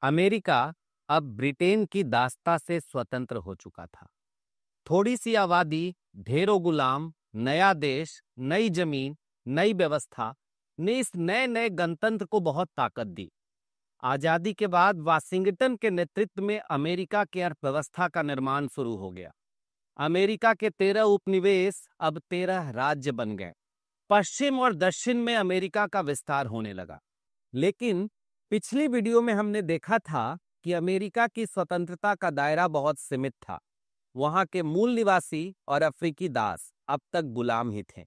America अब Britain की दास्ता से स्वतंत्र हो चुका था। थोड़ी सी आबादी, ढेरों गुलाम, नया देश, नई जमीन, नई व्यवस्था ने इस नए नए गणतंत्र को बहुत ताकत दी। आजादी के बाद वाशिंगटन के नेतृत्व में अमेरिका की अर्थव्यवस्था का निर्माण शुरू हो गया। अमेरिका के 13 उपनिवेश अब 13 राज्य बन गए। पश्चिम और दक्षिण में अमेरिका का विस्तार होने लगा। लेकिन पिछली वीडियो में हमने देखा था कि अमेरिका की स्वतंत्रता का दायरा बहुत सीमित था। वहां के मूल निवासी और अफ्रीकी दास अब तक गुलाम ही थे।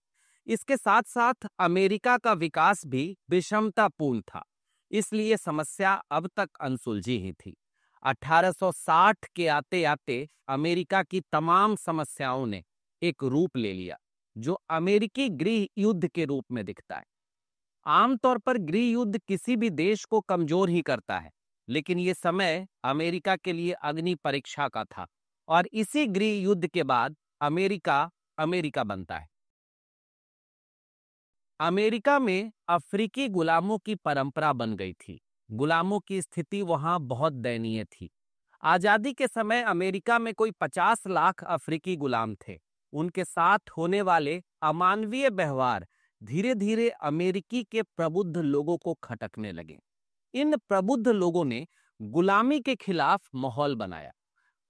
इसके साथ साथ अमेरिका का विकास भी विषमतापूर्ण था, इसलिए समस्या अब तक अनसुलझी ही थी। 1860 के आते आते अमेरिका की तमाम समस्याओं ने एक रूप ले लिया जो अमेरिकी गृह युद्ध के रूप में दिखता है। आमतौर पर गृह युद्ध किसी भी देश को कमजोर ही करता है, लेकिन यह समय अमेरिका के लिए अग्नि परीक्षा का था और इसी गृह युद्ध के बाद अमेरिका अमेरिका बनता है। अमेरिका में अफ्रीकी गुलामों की परंपरा बन गई थी। गुलामों की स्थिति वहां बहुत दयनीय थी। आजादी के समय अमेरिका में कोई 50 लाख अफ्रीकी गुलाम थे। उनके साथ होने वाले अमानवीय व्यवहार धीरे धीरे अमेरिकी के प्रबुद्ध लोगों को खटकने लगे। इन प्रबुद्ध लोगों ने गुलामी के खिलाफ माहौल बनाया।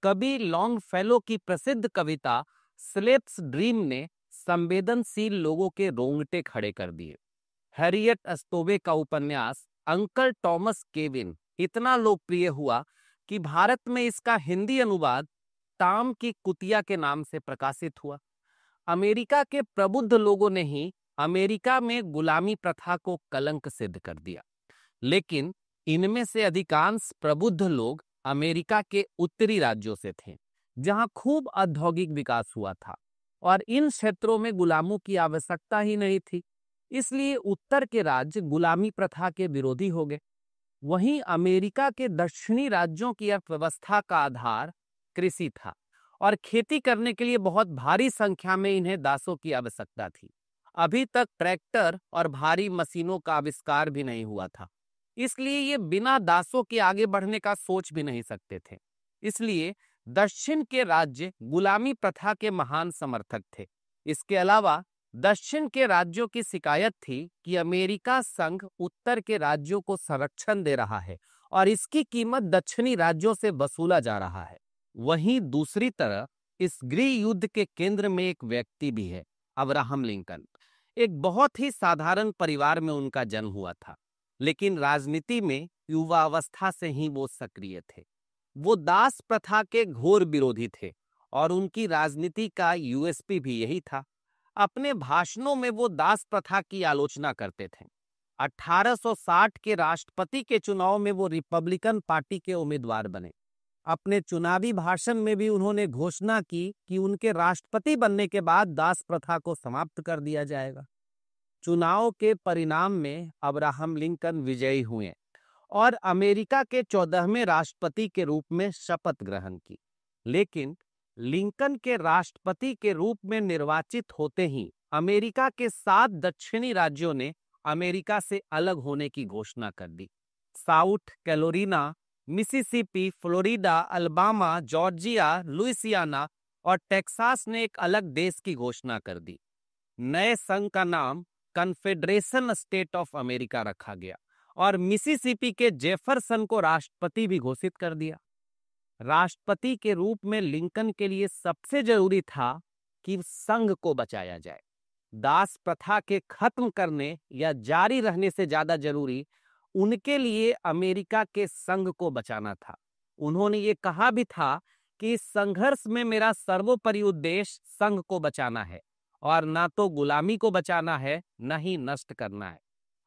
कवि लॉन्गफेलो की प्रसिद्ध कविता स्लेव्स ड्रीम ने संवेदनशील लोगों के रोंगटे खड़े कर दिए। हैरियट स्टोवे का उपन्यास अंकल टॉमस केविन इतना लोकप्रिय हुआ कि भारत में इसका हिंदी अनुवाद टाम की कुतिया के नाम से प्रकाशित हुआ। अमेरिका के प्रबुद्ध लोगों ने ही अमेरिका में गुलामी प्रथा को कलंक सिद्ध कर दिया। लेकिन इनमें से अधिकांश प्रबुद्ध लोग अमेरिका के उत्तरी राज्यों से थे, जहां खूब औद्योगिक विकास हुआ था और इन क्षेत्रों में गुलामों की आवश्यकता ही नहीं थी। इसलिए उत्तर के राज्य गुलामी प्रथा के विरोधी हो गए। वहीं अमेरिका के दक्षिणी राज्यों की अर्थव्यवस्था का आधार कृषि था और खेती करने के लिए बहुत भारी संख्या में इन्हें दासों की आवश्यकता थी। अभी तक ट्रैक्टर और भारी मशीनों का आविष्कार भी नहीं हुआ था, इसलिए ये बिना दासों के आगे बढ़ने का सोच भी नहीं सकते थे। इसलिए दक्षिण के राज्य गुलामी प्रथा के महान समर्थक थे। इसके अलावा दक्षिण के राज्यों की शिकायत थी कि अमेरिका संघ उत्तर के राज्यों को संरक्षण दे रहा है और इसकी कीमत दक्षिणी राज्यों से वसूला जा रहा है। वहीं दूसरी तरफ इस गृह युद्ध के केंद्र में एक व्यक्ति भी है, अब्राहम लिंकन। एक बहुत ही साधारण परिवार में उनका जन्म हुआ था, लेकिन राजनीति में युवा अवस्था से ही वो सक्रिय थे। वो दास प्रथा के घोर विरोधी थे और उनकी राजनीति का यूएसपी भी यही था। अपने भाषणों में वो दास प्रथा की आलोचना करते थे। 1860 के राष्ट्रपति के चुनाव में वो रिपब्लिकन पार्टी के उम्मीदवार बने। अपने चुनावी भाषण में भी उन्होंने घोषणा की कि उनके राष्ट्रपति बनने के बाद दास प्रथा को समाप्त कर दिया जाएगा। चुनाव के परिणाम में अब्राहम लिंकन विजयी हुए और अमेरिका के 14वें राष्ट्रपति के रूप में शपथ ग्रहण की। लेकिन लिंकन के राष्ट्रपति के रूप में निर्वाचित होते ही अमेरिका के 7 दक्षिणी राज्यों ने अमेरिका से अलग होने की घोषणा कर दी। South Carolina, Mississippi, Florida, Alabama, Georgia, Louisiana और टेक्सास ने एक अलग देश की घोषणा कर दी। नए संघ का नाम कन्फेडरेशन स्टेट ऑफ अमेरिका रखा गया और मिसिसिपी के जेफरसन को राष्ट्रपति भी घोषित कर दिया। राष्ट्रपति के रूप में लिंकन के लिए सबसे जरूरी था कि संघ को बचाया जाए। दास प्रथा के खत्म करने या जारी रहने से ज्यादा जरूरी उनके लिए अमेरिका के संघ को बचाना था। उन्होंने ये कहा भी था कि इस संघर्ष में मेरा सर्वोपरि उद्देश्य संघ को बचाना है और ना तो गुलामी को बचाना है, न ही नष्ट करना है।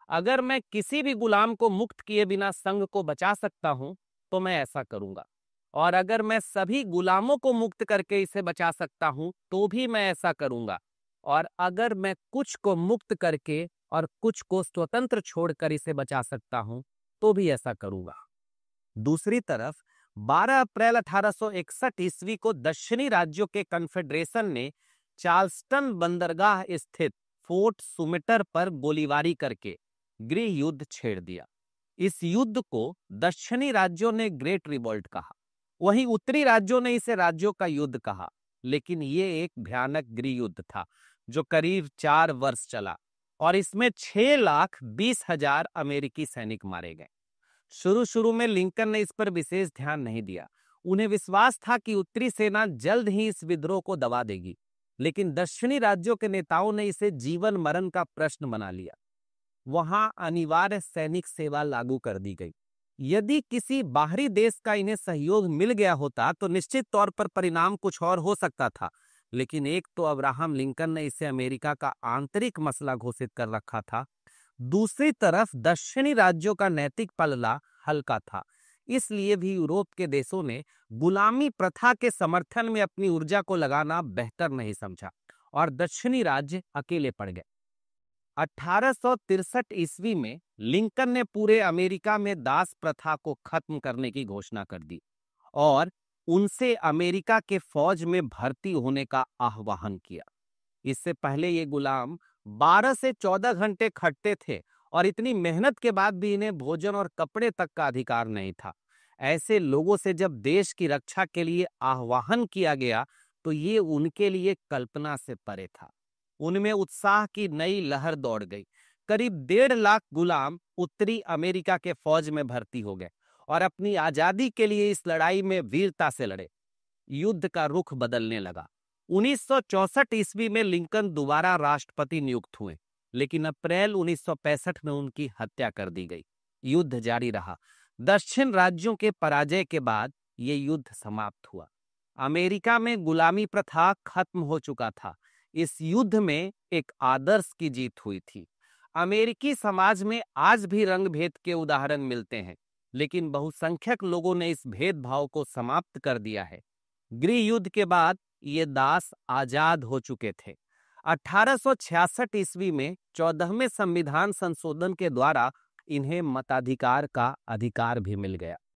अगर मैं किसी भी गुलाम को मुक्त किए बिना संघ को बचा सकता हूं तो मैं ऐसा करूंगा, और अगर मैं सभी गुलामों को मुक्त करके इसे बचा सकता हूं तो भी मैं ऐसा करूंगा, और अगर मैं कुछ को मुक्त करके और कुछ को स्वतंत्र छोड़कर इसे बचा सकता हूं तो भी ऐसा करूंगा। दूसरी तरफ 12 अप्रैल 1861 ईस्वी को दक्षिणी राज्यों के कन्फेडरेशन ने चार्ल्सटन बंदरगाह स्थित फोर्ट सुमेटर पर गोलीबारी करके गृह युद्ध छेड़ दिया। इस युद्ध को दक्षिणी राज्यों ने ग्रेट रिवोल्ट कहा, वहीं उत्तरी राज्यों ने इसे राज्यों का युद्ध कहा। लेकिन ये एक भयानक गृह युद्ध था जो करीब 4 वर्ष चला और इसमें 6,20,000 अमेरिकी सैनिक मारे गए। शुरू शुरू में लिंकन ने इस पर विशेष ध्यान नहीं दिया। उन्हें विश्वास था कि उत्तरी सेना जल्द ही इस विद्रोह को दबा देगी, लेकिन दक्षिणी राज्यों के नेताओं ने इसे जीवन मरण का प्रश्न बना लिया। वहां अनिवार्य सैनिक सेवा लागू कर दी गई। यदि किसी बाहरी देश का इन्हें सहयोग मिल गया होता तो निश्चित तौर पर परिणाम कुछ और हो सकता था, लेकिन एक तो अब्राहम लिंकन ने इसे अमेरिका का आंतरिक मसला घोषित कर रखा था, दूसरी तरफ दक्षिणी राज्यों का नैतिक पलड़ा हल्का था। इसलिए भी यूरोप के देशों ने गुलामी प्रथा के समर्थन में अपनी ऊर्जा को लगाना बेहतर नहीं समझा और दक्षिणी राज्य अकेले पड़ गए। 1863 ईस्वी में लिंकन ने पूरे अमेरिका में दास प्रथा को खत्म करने की घोषणा कर दी और उनसे अमेरिका के फौज में भर्ती होने का आह्वान किया। इससे पहले ये गुलाम 12 से 14 घंटे खटते थे और इतनी मेहनत के बाद भी इन्हें भोजन और कपड़े तक का अधिकार नहीं था। ऐसे लोगों से जब देश की रक्षा के लिए आह्वान किया गया तो ये उनके लिए कल्पना से परे था। उनमें उत्साह की नई लहर दौड़ गई। करीब 1.5 लाख गुलाम उत्तरी अमेरिका के फौज में भर्ती हो गए और अपनी आजादी के लिए इस लड़ाई में वीरता से लड़े। युद्ध का रुख बदलने लगा। 1964 ईस्वी में लिंकन दोबारा राष्ट्रपति नियुक्त हुए, लेकिन अप्रैल 1965 में उनकी हत्या कर दी गई। युद्ध जारी रहा। दक्षिण राज्यों के पराजय के बाद ये युद्ध समाप्त हुआ। अमेरिका में गुलामी प्रथा खत्म हो चुका था। इस युद्ध में एक आदर्श की जीत हुई थी। अमेरिकी समाज में आज भी रंग भेद के उदाहरण मिलते हैं, लेकिन बहुसंख्यक लोगों ने इस भेदभाव को समाप्त कर दिया है। गृह युद्ध के बाद ये दास आजाद हो चुके थे। 1866 ईस्वी में 14वें संविधान संशोधन के द्वारा इन्हें मताधिकार का अधिकार भी मिल गया।